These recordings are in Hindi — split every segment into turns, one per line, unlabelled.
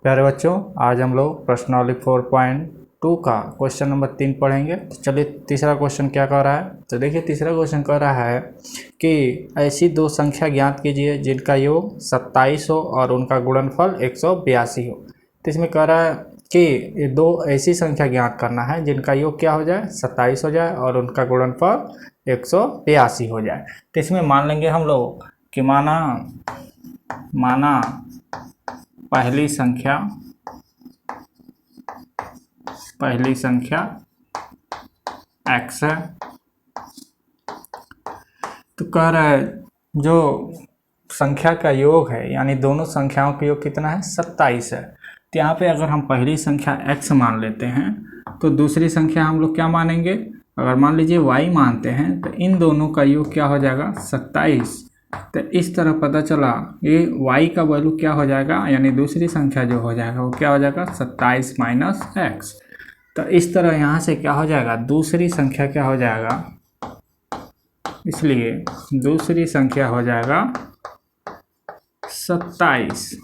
प्यारे बच्चों, आज हम लोग प्रश्नावली 4.2 का क्वेश्चन नंबर 3 पढ़ेंगे। तो चलिए तीसरा क्वेश्चन क्या कह रहा है। तो देखिए तीसरा क्वेश्चन कह रहा है कि ऐसी दो संख्या ज्ञात कीजिए जिनका योग 27 हो और उनका गुणनफल 182 हो। तो इसमें कह रहा है कि ये दो ऐसी संख्या ज्ञात करना है जिनका योग क्या हो जाए, 27 हो जाए और उनका गुणनफल 182 हो जाए। तो इसमें मान लेंगे हम लोग कि माना पहली संख्या x है। तो कह रहा है जो संख्या का योग है यानी दोनों संख्याओं का योग कितना है, 27 है। तो यहाँ पे अगर हम पहली संख्या x मान लेते हैं तो दूसरी संख्या हम लोग क्या मानेंगे, अगर मान लीजिए y मानते हैं तो इन दोनों का योग क्या हो जाएगा, 27। तो इस तरह पता चला ये y का वैल्यू क्या हो जाएगा, यानी दूसरी संख्या जो हो जाएगा वो क्या हो जाएगा, 27 माइनस x। तो इस तरह यहाँ से क्या हो जाएगा, दूसरी संख्या क्या हो जाएगा, इसलिए दूसरी संख्या हो जाएगा 27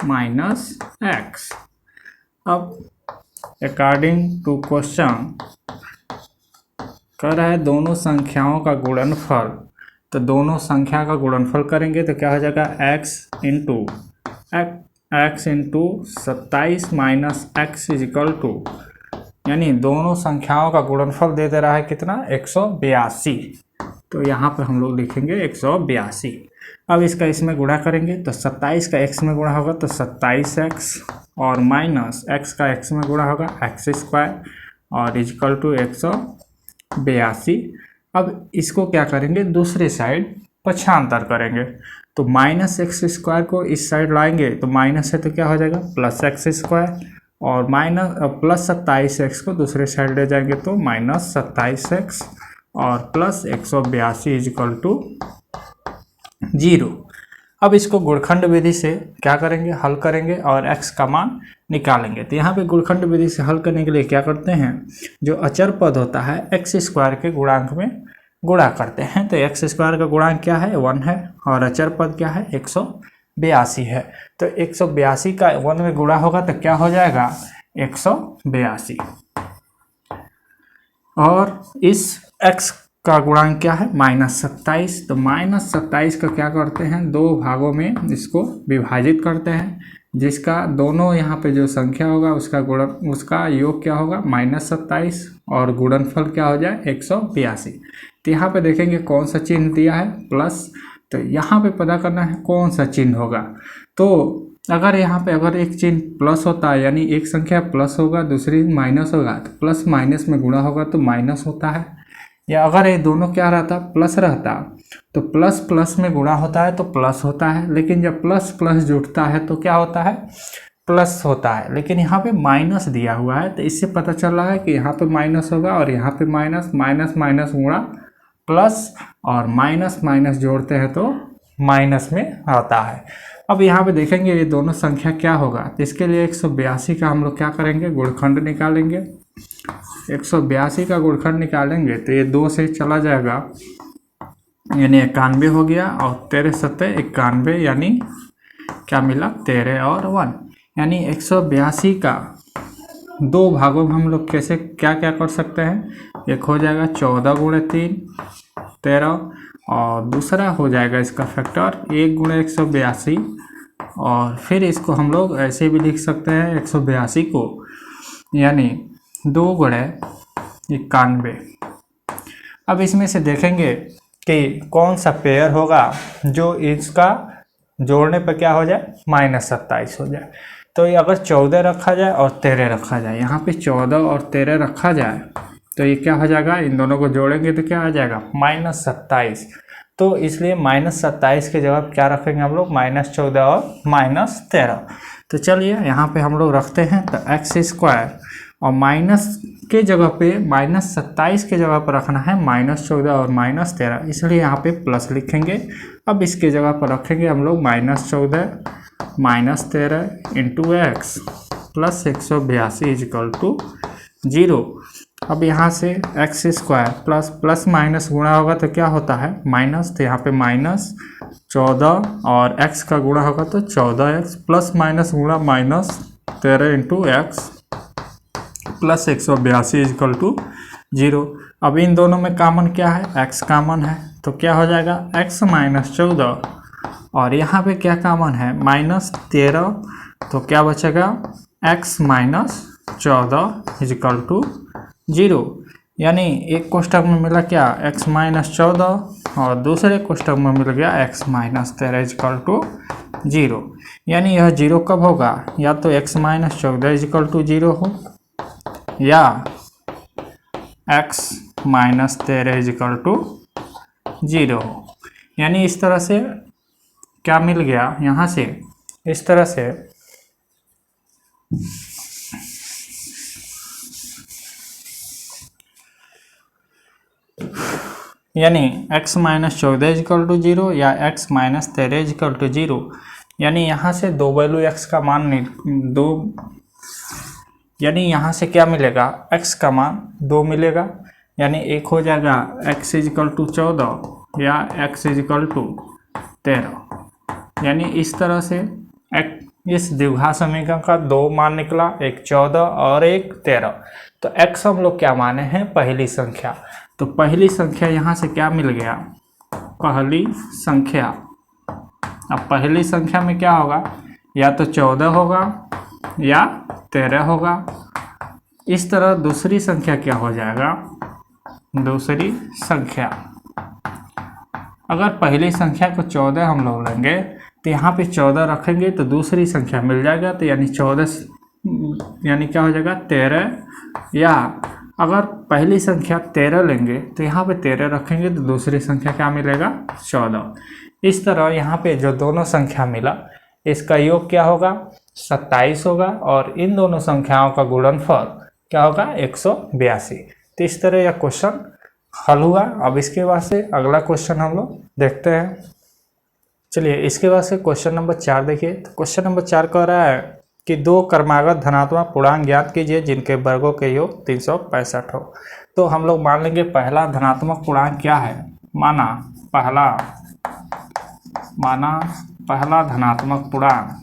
माइनस x। अब अकॉर्डिंग टू क्वेश्चन कह रहा है दोनों संख्याओं का गुणनफल। तो दोनों संख्या का गुणनफल करेंगे तो क्या हो जाएगा, x into 27 minus x is equal to, यानी दोनों संख्याओं का गुणनफल दे रहा है कितना, 182। तो यहाँ पर हम लोग लिखेंगे 182। अब इसका इसमें गुणा करेंगे तो 27 का x में गुणा होगा तो 27x और माइनस x का x में गुणा होगा x² और इज इक्वल टू 182। अब इसको क्या करेंगे, दूसरे साइड पक्षांतर करेंगे। तो माइनस x² को इस साइड लाएंगे तो माइनस है तो क्या हो जाएगा, प्लस x² और माइनस प्लस 27x को दूसरे साइड ले जाएंगे तो माइनस 27x और प्लस 182 इज इक्वल टू 0। अब इसको गुणखंड विधि से क्या करेंगे, हल करेंगे और x का मान निकालेंगे। तो यहाँ पे गुणखंड विधि से हल करने के लिए क्या करते हैं, जो अचर पद होता है x² के गुणांक में गुणा करते हैं। तो x² का गुणांक क्या है, 1 है और अचर पद क्या है, 182 है। तो 182 का 1 में गुणा होगा तो क्या हो जाएगा, 182। और इस x का गुणांक क्या है, माइनस 27। तो माइनस 27 का क्या करते हैं, दो भागों में इसको विभाजित करते हैं, जिसका दोनों यहाँ पे जो संख्या होगा उसका योग क्या होगा, माइनस 27 और गुणनफल क्या हो जाए, 182। तो यहाँ पे देखेंगे कौन सा चिन्ह दिया है, प्लस। तो यहाँ पे पता करना है कौन सा चिन्ह होगा। तो अगर यहाँ पे अगर एक चिन्ह प्लस होता है यानी एक संख्या प्लस होगा दूसरी माइनस होगा, तो प्लस माइनस में गुणा होगा तो माइनस होता है। या अगर ये दोनों क्या रहता, प्लस रहता तो प्लस प्लस में गुणा होता है तो प्लस होता है। लेकिन जब प्लस प्लस जुड़ता है तो क्या होता है, प्लस होता है। लेकिन यहाँ पे माइनस दिया हुआ है तो इससे पता चल रहा है कि यहाँ पे माइनस होगा और यहाँ पे माइनस, माइनस माइनस गुणा प्लस और माइनस माइनस जोड़ते हैं तो माइनस में आता है। अब यहाँ पे देखेंगे ये दोनों संख्या क्या होगा। तो इसके लिए 182 का हम लोग क्या करेंगे, गुणखंड निकालेंगे। 182 का गुणखंड निकालेंगे तो ये 2 से चला जाएगा यानी 91 हो गया और 13 सत्ते 91 यानी क्या मिला, 13 और 1। यानी 182 का दो भागों में हम लोग कैसे क्या क्या कर सकते हैं, एक हो जाएगा 14 गुणे 3 13 और दूसरा हो जाएगा इसका फैक्टर 1 गुणे 182 और फिर इसको हम लोग ऐसे भी लिख सकते हैं 182 को यानी 2 गुणे 91। अब इसमें से देखेंगे कि कौन सा पेयर होगा जो इसका जोड़ने पर क्या हो जाए, माइनस 27 हो जाए। तो अगर 14 रखा जाए और 13 रखा जाए, यहाँ पे 14 और 13 रखा जाए तो ये क्या हो जाएगा, इन दोनों को जोड़ेंगे तो क्या आ जाएगा, माइनस 27। तो इसलिए माइनस 27 के जगह क्या रखेंगे हम लोग, माइनस 14 और माइनस 13। तो चलिए यहाँ पे हम लोग रखते हैं तो x² और माइनस के जगह पे माइनस 27 के जगह पर रखना है माइनस 14 और माइनस 13, इसलिए यहाँ पे प्लस लिखेंगे। अब इसके जगह पर रखेंगे हम लोग minus 14 minus 13 into x plus 182 is equal to 0। अब यहाँ से x² प्लस प्लस माइनस गुणा होगा तो क्या होता है, माइनस। तो यहाँ पे माइनस 14 और x का गुणा होगा तो 14x प्लस माइनस गुणा minus 13 into x plus 182 is equal to 0। अब इन दोनों में कॉमन क्या है, x कॉमन है तो क्या हो जाएगा x माइनस 14 और यहाँ पे क्या कॉमन है माइनस 13 तो क्या बचेगा x माइनस 14 इजकल टू 0। यानी एक कोष्ठक में मिला क्या x माइनस 14 और दूसरे कोष्ठक में मिल गया x माइनस 13 इजकल टू 0। यानी यह 0 कब होगा, या तो x माइनस 14 इजकल टू 0 हो या x माइनस 13 इजकल टू 0 हो। यानी इस तरह से क्या मिल गया यहाँ से, इस तरह से यानी x माइनस 14 इजकल टू 0 या x माइनस 13 इजकल टू 0। यानी यहाँ से दो वैल्यू x का मान यानी यहाँ से क्या मिलेगा x का मान 2 मिलेगा। यानी एक हो जाएगा x इजकल टू 14 या x इजकल टू 13। यानी इस तरह से इस द्विघात समीकरण का 2 मान निकला, एक 14 और एक 13। तो x हम लोग क्या माने हैं पहली संख्या, तो पहली संख्या यहाँ से क्या मिल गया पहली संख्या। अब पहली संख्या में क्या होगा, या तो 14 होगा या 13 होगा। इस तरह दूसरी संख्या क्या हो जाएगा, दूसरी संख्या अगर पहली संख्या को 14 हम लोग लेंगे तो यहाँ पे 14 रखेंगे तो दूसरी संख्या मिल जाएगा, तो यानी 14 यानी क्या हो जाएगा 13। या अगर पहली संख्या 13 लेंगे तो यहाँ पे 13 रखेंगे तो दूसरी संख्या क्या मिलेगा 14। इस तरह यहाँ पे जो दोनों संख्या मिला इसका योग क्या होगा 27 होगा और इन दोनों संख्याओं का गुणनफल क्या होगा 182। तो इस तरह यह क्वेश्चन हल हुआ। अब इसके बाद से अगला क्वेश्चन हम लोग देखते हैं। चलिए इसके बाद से क्वेश्चन नंबर 4 देखिए। तो क्वेश्चन नंबर 4 कह रहा है कि दो क्रमागत धनात्मक पूर्णांक ज्ञात कीजिए जिनके वर्गों के योग 365 हो। तो हम लोग मान लेंगे पहला धनात्मक पूर्णांक क्या है, माना पहला धनात्मक पूर्णांक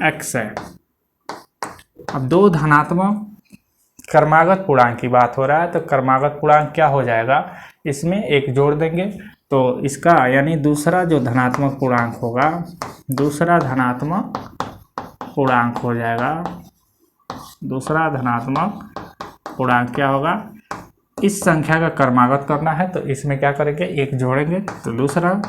x है। अब दो धनात्मक क्रमागत पूर्णांक की बात हो रहा है, तो क्रमागत पूर्णांक क्या हो जाएगा, इसमें एक जोड़ देंगे तो इसका यानी दूसरा जो धनात्मक पूर्णांक होगा, दूसरा धनात्मक पूर्णांक हो जाएगा। दूसरा धनात्मक पूर्णांक क्या होगा, इस संख्या का क्रमागत करना है तो इसमें क्या करेंगे एक जोड़ेंगे तो दूसरा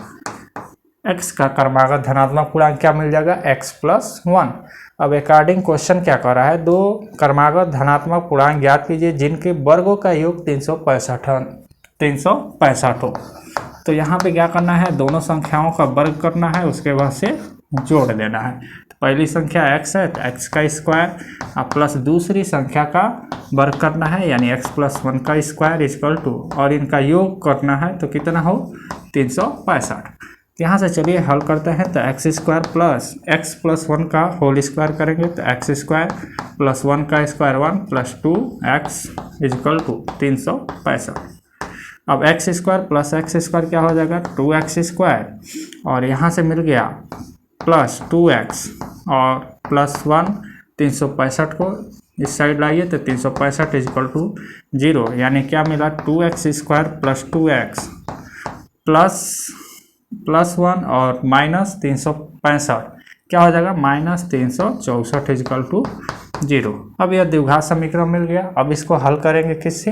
x का क्रमागत धनात्मक पूर्णांक क्या मिल जाएगा x प्लस 1। अब अकॉर्डिंग क्वेश्चन क्या कर रहा है, दो क्रमागत धनात्मक पूर्णांक ज्ञात कीजिए जिनके वर्गों का योग 365 हो। तो यहाँ पे क्या करना है, दोनों संख्याओं का वर्ग करना है, उसके बाद से जोड़ देना है। तो पहली संख्या x है तो x का स्क्वायर अब प्लस दूसरी संख्या का वर्ग करना है यानी x प्लस 1 का स्क्वायर इक्वल टू, और इनका योग करना है तो कितना हो 365। यहाँ से चलिए हल करते हैं। तो x square plus x plus 1 का होल स्क्वायर करेंगे तो एक्स स्क्वायर प्लस 1 का square 1 plus 2x is equal to 365। अब x square plus x square क्या हो जाएगा 2x स्क्वायर और यहाँ से मिल गया प्लस 2x और प्लस 1 365 को इस साइड लाइए तो 365 इजकल टू 0। यानी क्या मिला 2x square plus 2x plus 1 और माइनस 365 क्या हो जाएगा माइनस 364 इजकल टू 0। अब यह द्विघात समीकरण मिल गया। अब इसको हल करेंगे किससे,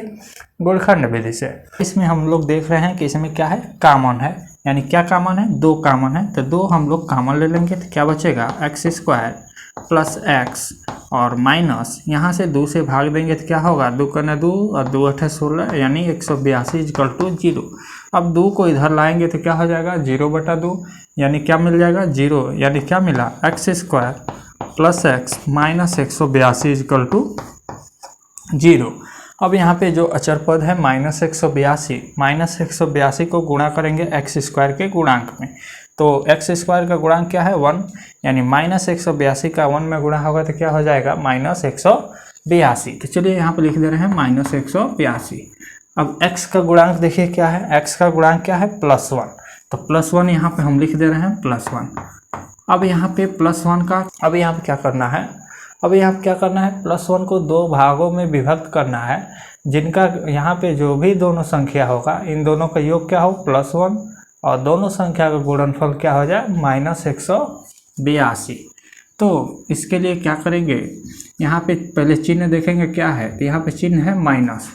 गुणनखंड विधि से। इसमें हम लोग देख रहे हैं कि इसमें क्या है कॉमन है, यानी क्या कॉमन है, दो कॉमन है तो दो हम लोग कॉमन ले लेंगे तो क्या बचेगा एक्स स्क्वायर प्लस एक्स और माइनस यहाँ से 2 से भाग देंगे तो क्या होगा 2 कने 2 और 2 अठे 16 यानी 182 इजकल टू 0। अब 2 को इधर लाएंगे तो क्या हो जाएगा 0/2 यानी क्या मिल जाएगा 0। यानी क्या मिला x square plus x minus 182 is equal to 0। अब यहाँ पे जो अचर पद है माइनस 182 को गुणा करेंगे एक्स स्क्वायर के गुणांक में। तो एक्स स्क्वायर का गुणांक क्या है 1, यानी माइनस 182 का 1 में गुणा होगा तो क्या हो जाएगा माइनस 82। तो चलिए यहाँ पे लिख दे रहे हैं -182। अब x का गुणांक देखिए क्या है, x का गुणांक क्या है +1, तो +1 यहाँ पे हम लिख दे रहे हैं +1। अब यहाँ पे +1 का अब यहाँ पे क्या करना है, +1 को दो भागों में विभक्त करना है, जिनका यहाँ पे जो भी दोनों संख्या होगा इन दोनों का योग क्या हो +1 और दोनों संख्या का गुणनफल क्या हो जाए -182। तो इसके लिए क्या करेंगे, यहाँ पे पहले चिन्ह देखेंगे क्या है, तो यहाँ पे चिन्ह है माइनस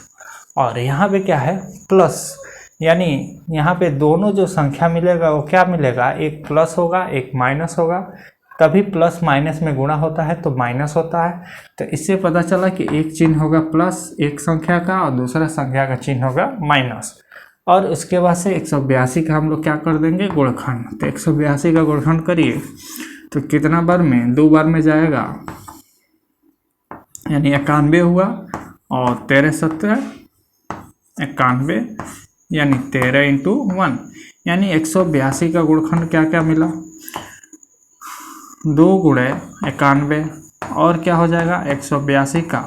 और यहाँ पे क्या है प्लस, यानी यहाँ पे दोनों जो संख्या मिलेगा वो क्या मिलेगा, एक प्लस होगा एक माइनस होगा। कभी प्लस माइनस में गुणा होता है तो माइनस होता है। तो इससे पता चला कि एक चिन्ह होगा प्लस एक संख्या का और दूसरा संख्या का चिन्ह होगा माइनस। और उसके बाद से 182 का हम लोग क्या कर देंगे गुणनखंड। तो 182 का गुणनखंड करिए तो कितना बार में, 2 बार में जाएगा, यानी 91 हुआ और 13 7 91, यानी 13 × 1, यानी 182 का गुणनखंड क्या क्या मिला, 2 × 91 और क्या हो जाएगा 182 का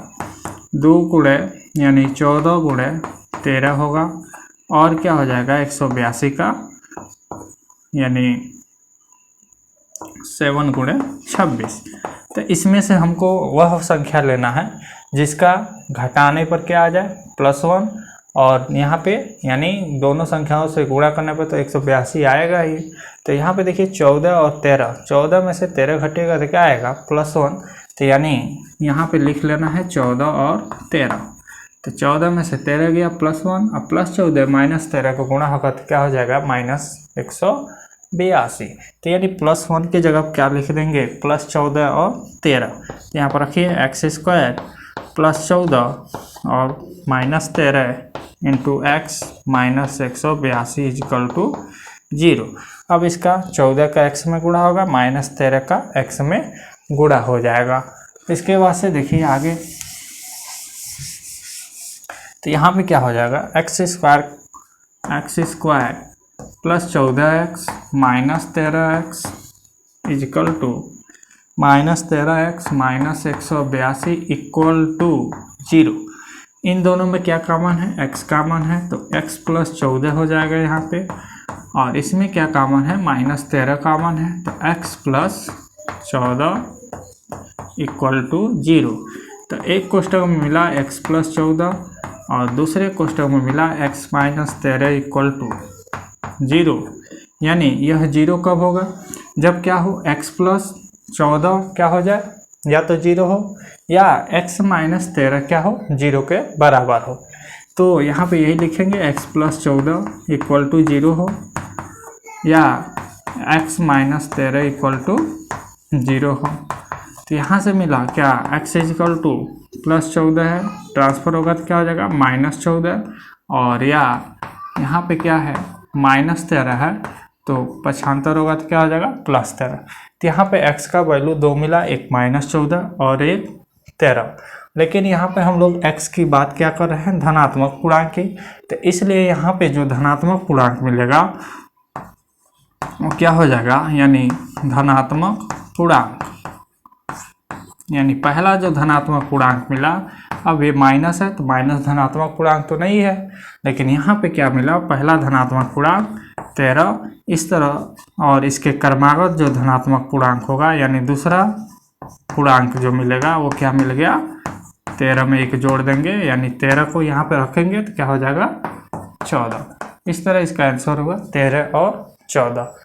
2 यानी 14 × 13 होगा और क्या हो जाएगा 182 का यानी 7 × 26। तो इसमें से हमको वह संख्या लेना है जिसका घटाने पर क्या आ जाए +1 और यहाँ पे यानी दोनों संख्याओं से गुणा करने पर तो 182 आएगा ही। तो यहाँ पे देखिए 14 और 13, 14 में से 13 घटेगा तो क्या आएगा +1। तो यानी यहाँ पे लिख लेना है 14 और 13। तो 14 में से 13 गया +1 और +14 -13 को गुणा होगा तो क्या हो जाएगा -182। तो यानी +1 की जगह क्या लिख देंगे +14 और 13। तो यहाँ पर रखिए x² +14 और -13 × x -182 = 0। अब इसका 14 का x में गुणा होगा, -13 का x में गुणा हो जाएगा। इसके बाद से देखिए आगे, तो यहाँ पे क्या हो जाएगा x² +14x -13x -13x -182 = 0। इन दोनों में क्या कॉमन है, x कॉमन है तो x +14 हो जाएगा यहाँ पे, और इसमें क्या कॉमन है -13 कॉमन है तो x +14 = 0। तो एक कोष्ठक में मिला x +14 और दूसरे कोष्ठक में मिला x -13 = 0। यानी यह 0 कब होगा, जब क्या हो x +14 क्या हो जाए, या तो 0 हो या x -13 क्या हो 0 के बराबर हो। तो यहाँ पे यही लिखेंगे x +14 = 0 हो या x -13 = 0 हो। तो यहाँ से मिला क्या x +14 है, ट्रांसफर होगा तो क्या हो जाएगा -14, और या यहाँ पे क्या है -13 है तो पक्षांतर होगा तो क्या हो जाएगा +13। तो यहाँ पे x का वैल्यू 2 मिला, एक -14 और एक 13। लेकिन यहाँ पे हम लोग x की बात क्या कर रहे हैं धनात्मक पूर्णांक की, तो इसलिए यहाँ पे जो धनात्मक पूर्णांक मिलेगा वो क्या हो जाएगा, यानी धनात्मक पूर्णांक, यानी पहला जो धनात्मक पूर्णांक मिला, अब ये माइनस है तो माइनस धनात्मक पूर्णांक तो नहीं है, लेकिन यहाँ पे क्या मिला पहला धनात्मक पूर्णांक 13 इस तरह, और इसके क्रमागत जो धनात्मक पूर्णांक होगा यानी दूसरा पूर्णांक जो मिलेगा वो क्या मिल गया 13 में 1 जोड़ देंगे, यानी 13 को यहाँ पे रखेंगे तो क्या हो जाएगा 14। इस तरह इसका आंसर होगा 13 और 14।